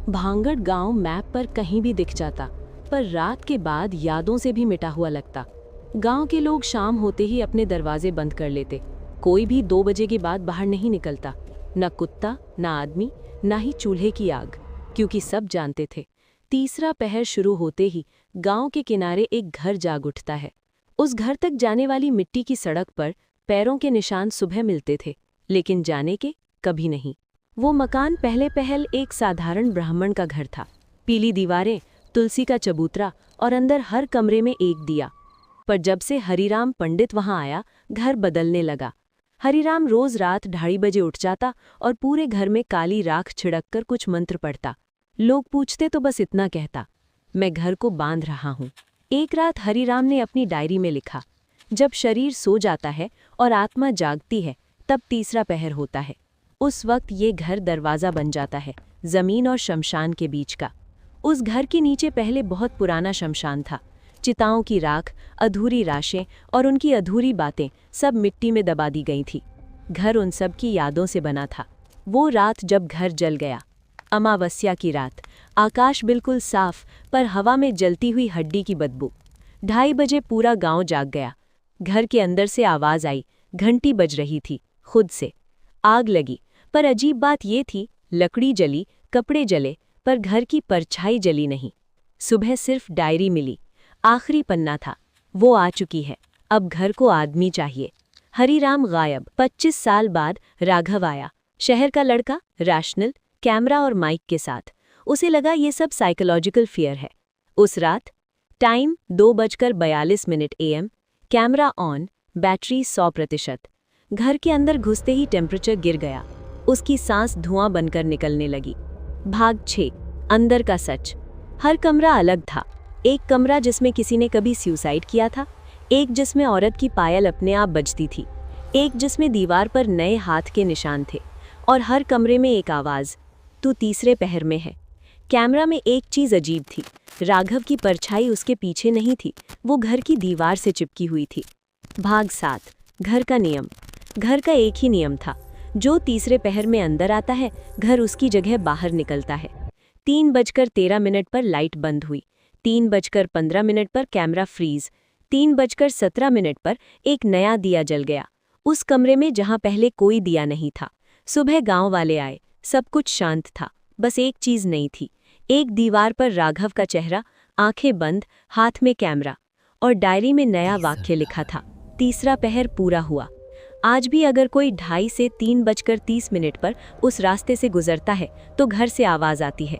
भांगड़ गांव मैप पर कहीं भी दिख जाता, पर रात के बाद यादों से भी मिटा हुआ लगता। गांव के लोग शाम होते ही अपने दरवाजे बंद कर लेते। कोई भी 2 बजे के बाद बाहर नहीं निकलता, न कुत्ता, न आदमी, न ही चूल्हे की आग, क्योंकि सब जानते थे तीसरा पहर शुरू होते ही गांव के किनारे एक घर जाग उठता है। उस घर तक जाने वाली मिट्टी की सड़क पर पैरों के निशान सुबह मिलते थे, लेकिन जाने के कभी नहीं। वो मकान पहले पहल एक साधारण ब्राह्मण का घर था। पीली दीवारें, तुलसी का चबूतरा और अंदर हर कमरे में एक दिया। पर जब से हरिराम पंडित वहां आया, घर बदलने लगा। हरिराम रोज रात 2:30 बजे उठ जाता और पूरे घर में काली राख छिड़ककर कुछ मंत्र पढ़ता। लोग पूछते तो बस इतना कहता, मैं घर को बांध रहा हूं। एक रात हरिराम ने अपनी डायरी में लिखा, जब शरीर सो जाता है और आत्मा जागती है, तब तीसरा पहर होता है। उस वक्त ये घर दरवाज़ा बन जाता है, ज़मीन और शमशान के बीच का। उस घर के नीचे पहले बहुत पुराना शमशान था। चिताओं की राख, अधूरी राशें और उनकी अधूरी बातें सब मिट्टी में दबा दी गई थी। घर उन सब की यादों से बना था। वो रात जब घर जल गया, अमावस्या की रात, आकाश बिल्कुल साफ, पर हवा में जलती हुई हड्डी की बदबू। 2:30 बजे पूरा गांव जाग गया। घर के अंदर से आवाज़ आई, घंटी बज रही थी, खुद से। आग लगी, पर अजीब बात ये थी, लकड़ी जली, कपड़े जले, पर घर की परछाई जली नहीं। सुबह सिर्फ डायरी मिली, आखिरी पन्ना था, वो आ चुकी है, अब घर को आदमी चाहिए। हरिराम गायब। 25 साल बाद राघव आया, शहर का लड़का, रैशनल, कैमरा और माइक के साथ। उसे लगा ये सब साइकोलॉजिकल फियर है। उस रात time 2:42 AM, camera on, battery 100%। घर के अंदर घुसते ही टेम्परेचर गिर गया। उसकी सांस धुआं बनकर निकलने लगी। भाग 6, अंदर का सच। हर कमरा अलग था। एक कमरा जिसमें किसी ने कभी सुसाइड किया था, एक जिसमें औरत की पायल अपने आप बजती थी, एक जिसमें दीवार पर नए हाथ के निशान थे, और हर कमरे में एक आवाज़, तू तीसरे पहर में है। कैमरा में एक चीज़ अजीब थी, राघव की परछाई उसके पीछे नहीं थी, वो घर की दीवार से चिपकी हुई थी। भाग 7, घर का नियम। घर का एक ही नियम था, जो तीसरे पहर में अंदर आता है, घर उसकी जगह बाहर निकलता है। 3:13 पर लाइट बंद हुई, 3:15 पर कैमरा फ्रीज, 3:17 पर एक नया दिया जल गया, उस कमरे में जहां पहले कोई दिया नहीं था। सुबह गांव वाले आए, सब कुछ शांत था, बस एक चीज नहीं थी। एक दीवार पर राघव का चेहरा, आंखें बंद, हाथ में कैमरा, और डायरी में नया वाक्य लिखा था, तीसरा पहर पूरा हुआ। आज भी अगर कोई 2:30 से 3:30 पर उस रास्ते से गुजरता है, तो घर से आवाज आती है,